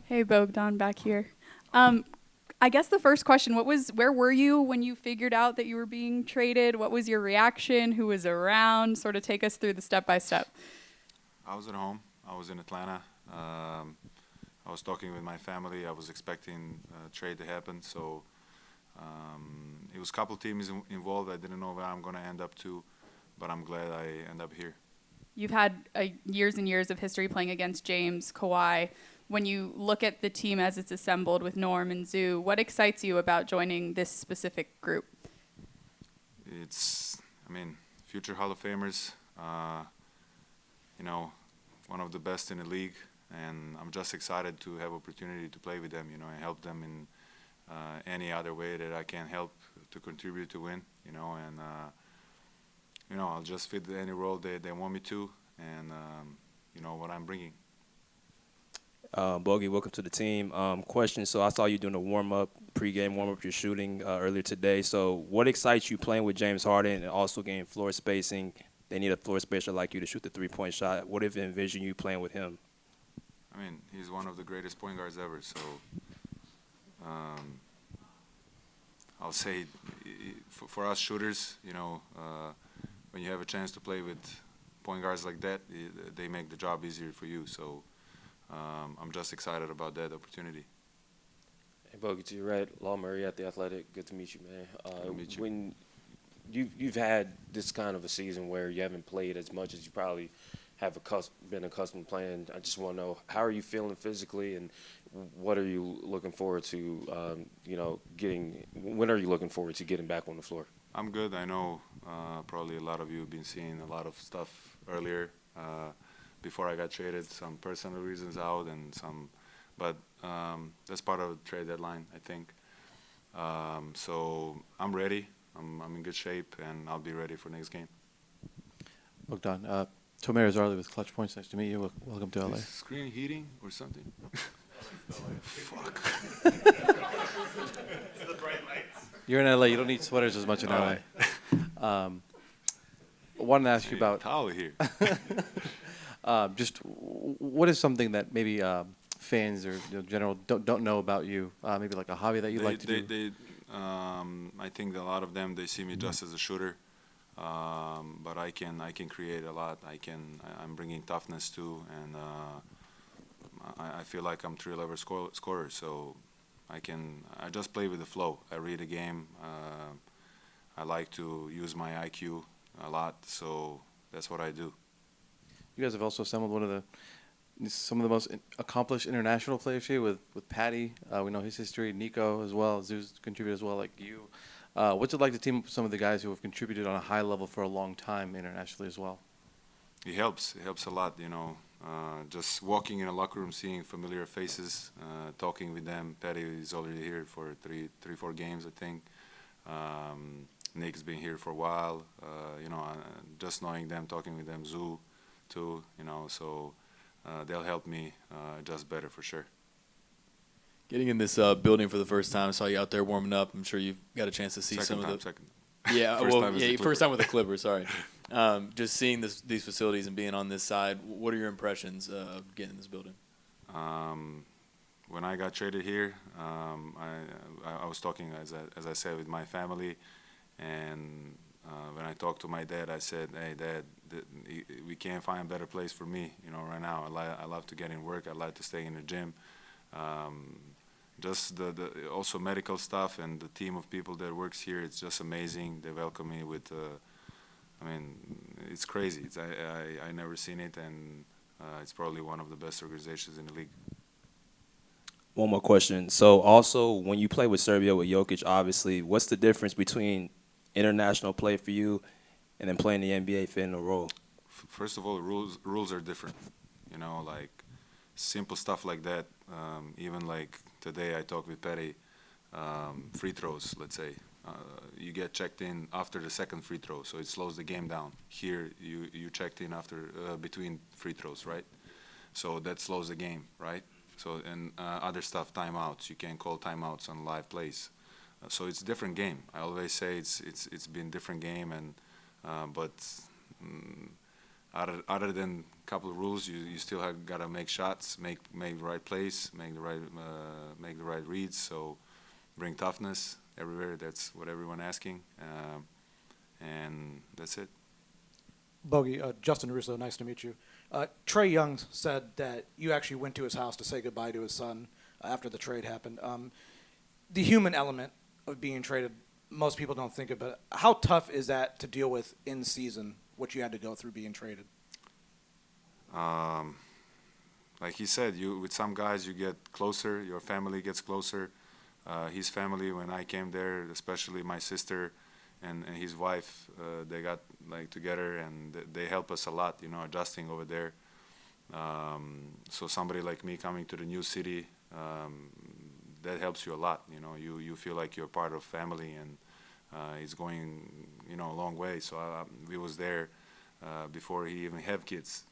Hey, Bogdan, back here. Um, I guess the first question, where were you when you figured out that you were being traded? What was your reaction? Who was around? Sort of take us through the step by step. I was at home. I was in Atlanta. I was talking with my family. I was expecting a trade to happen. So it was a couple teams involved. I didn't know where I'm going to end up to, but I'm glad I end up here. You've had years and years of history playing against James, Kawhi. When you look at the team as it's assembled with Norm and Zoo, what excites you about joining this specific group? It's, I mean, future Hall of Famers. You know, one of the best in the league, and I'm just excited to have opportunity to play with them. You know, and help them in any other way that I can help to contribute to win. I'll just fit any role they want me to, and what I'm bringing. Bogey, welcome to the team. Question, so I saw you doing a warm-up, pre-game warm-up, you're shooting earlier today. So what excites you playing with James Harden and also getting floor spacing? They need a floor spacer like you to shoot the three-point shot. What if you envision you playing with him? I mean, he's one of the greatest point guards ever, so um, I'll say for us shooters, when you have a chance to play with point guards like that, they make the job easier for you. So I'm just excited about that opportunity. Hey, Bogey, to your right, Law Murray at The Athletic. Good to meet you, man. Good to meet you. When you've had this kind of a season where you haven't played as much as you probably have been accustomed playing, I just want to know, how are you feeling physically, and what are you looking forward to, when are you looking forward to getting back on the floor? I'm good. I know probably a lot of you have been seeing a lot of stuff earlier before I got traded, some personal reasons out and but that's part of the trade deadline, I think. So I'm ready. I'm in good shape, and I'll be ready for next game. Bogdan, Tomer Zarli with Clutch Points. Nice to meet you. Welcome to LA. Is screen heating or something? Fuck. You're in LA. You don't need sweaters as much in LA. I wanted to ask you about towel here. just what is something that maybe fans or general don't know about you? Maybe like a hobby that you like to do. I think that a lot of them, they see me just as a shooter, but I can create a lot. I'm bringing toughness too, and I feel like I'm three-level scorer. So I just play with the flow. I read the game. I like to use my IQ a lot, so that's what I do. You guys have also assembled some of the most accomplished international players here with Patty. We know his history. Nico as well. Zeus contributed as well, like you. What's it like to team up with some of the guys who have contributed on a high level for a long time internationally as well? It helps. It helps a lot, just walking in a locker room, seeing familiar faces, talking with them. Patty is already here for four games, I think. Nick's been here for a while. Just knowing them, talking with them, Zoo too, so they'll help me just better for sure. Getting in this building for the first time, saw you out there warming up. I'm sure you've got a chance to see Second. Yeah, first time with the Clippers. Sorry, just seeing these facilities and being on this side. What are your impressions of getting in this building? When I got traded here, I was talking, as I said, with my family, and when I talked to my dad, I said, "Hey, Dad, we can't find a better place for me. Right now, I love to get in work. I like to stay in the gym. Just the also medical stuff and the team of people that works here. It's just amazing. They welcome me with. It's crazy. I never seen it, and it's probably one of the best organizations in the league." One more question. So also, when you play with Serbia, with Jokic, obviously, what's the difference between international play for you and then playing the NBA, fitting a role? First of all, rules are different. Like simple stuff like that. Even like today, I talked with Petty. Free throws, let's say, you get checked in after the second free throw, so it slows the game down. Here, you checked in after between free throws, right? So that slows the game, right? So and other stuff, timeouts. You can't call timeouts on live plays. So it's a different game. I always say it's been different game, and but other than a couple of rules, you still have got to make shots, make the right plays, make the right reads. So bring toughness everywhere. That's what everyone asking, and that's it. Bogey, Justin Russo, nice to meet you. Trae Young said that you actually went to his house to say goodbye to his son after the trade happened. The human element of being traded, most people don't think of it. How tough is that to deal with in season, what you had to go through being traded? Like he said, with some guys you get closer, your family gets closer. His family, when I came there, especially my sister and his wife, they got like together and they help us a lot, adjusting over there. So somebody like me coming to the new city, that helps you a lot. You feel like you're part of family, and it's going, a long way. So we was there before he even have kids,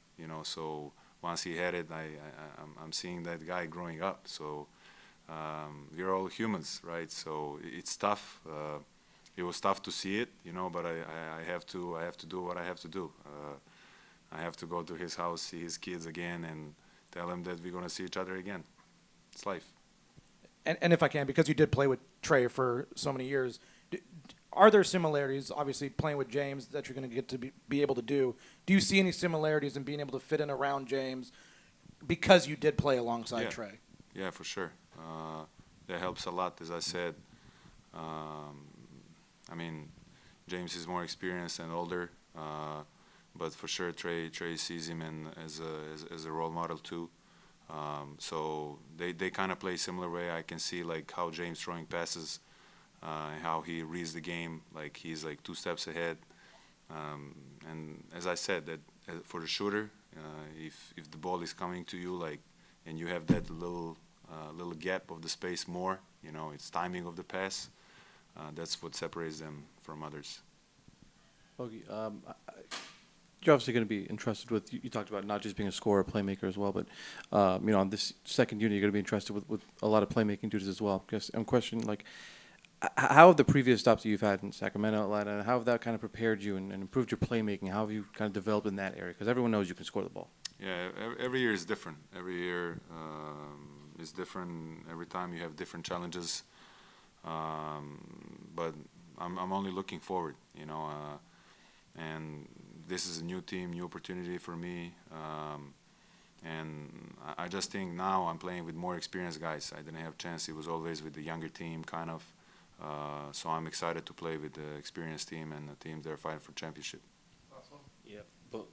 So once he had it, I'm seeing that guy growing up. So we're all humans, right? So it's tough. It was tough to see it, but I have to do what I have to do. I have to go to his house, see his kids again, and tell him that we're gonna see each other again. It's life. And if I can, because you did play with Trae for so many years, are there similarities, obviously playing with James, that you're going to get to be able to do? Do you see any similarities in being able to fit in around James because you did play alongside Trae? Yeah, for sure. That helps a lot, as I said. James is more experienced and older, but for sure Trae sees him as a role model too. So they kind of play similar way. I can see like how James throwing passes, and how he reads the game, like he's like 2 steps ahead. And as I said, that for the shooter, if the ball is coming to you, like, and you have that little gap of the space more, it's timing of the pass. That's what separates them from others. Bogey, you're obviously going to be entrusted with, you talked about not just being a scorer, playmaker as well, but, on this second unit, you're going to be entrusted with a lot of playmaking duties as well. Because I'm questioning, like, how have the previous stops that you've had in Sacramento, Atlanta, how have that kind of prepared you and improved your playmaking? How have you kind of developed in that area? Because everyone knows you can score the ball. Yeah, every year is different. Every year is different. Every time you have different challenges. But I'm only looking forward, and this is a new team, new opportunity for me. And I just think now I'm playing with more experienced guys. I didn't have a chance. It was always with the younger team, kind of. So I'm excited to play with the experienced team and the team that are fighting for championship. Yeah, but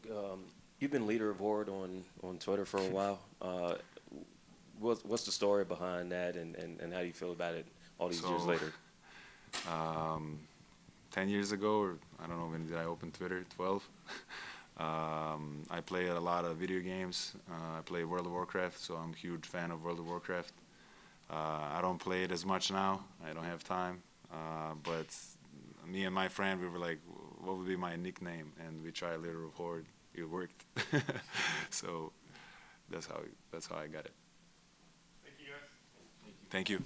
you've been leader of Horde on Twitter for a while. What's the story behind that, and how do you feel about it all these years later? 10 years ago, or I don't know when did I open Twitter, 12. I play a lot of video games. I play World of Warcraft, so I'm a huge fan of World of Warcraft. I don't play it as much now. I don't have time. But me and my friend, we were like, what would be my nickname? And we tried Leader of Horde. It worked. So that's how I got it. Thank you, guys. Thank you.